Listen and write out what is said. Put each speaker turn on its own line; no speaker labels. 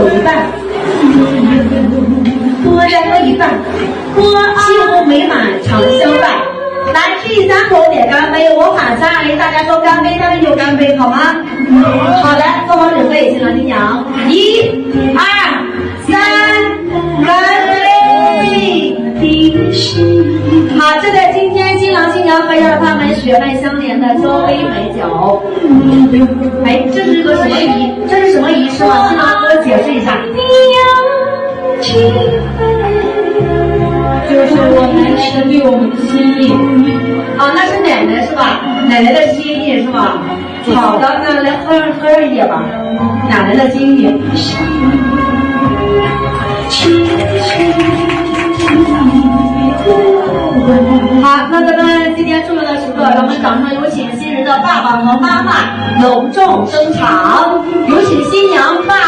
有一半，多然喝一半，幸福美满常相伴。来吃一3口点干杯，我喊3、2、1，大家说干杯，3、2、1就干杯，好吗？好的，凤凰指挥新郎新娘，1、2、3，干杯！好，这在今天新郎新娘喝下了他们血脉相连的交杯美酒。哎，这是个什么仪？这是什么仪式吗？新郎给我解释一下。
就是我奶奶的对我们的心意。
啊，那是奶奶是吧？奶奶的心意是吧？好的，那来喝上一点吧，奶奶的心意。好，那咱们今天重要的时刻，让我们掌声有请新人的爸爸和妈妈隆重登场，有请新娘爸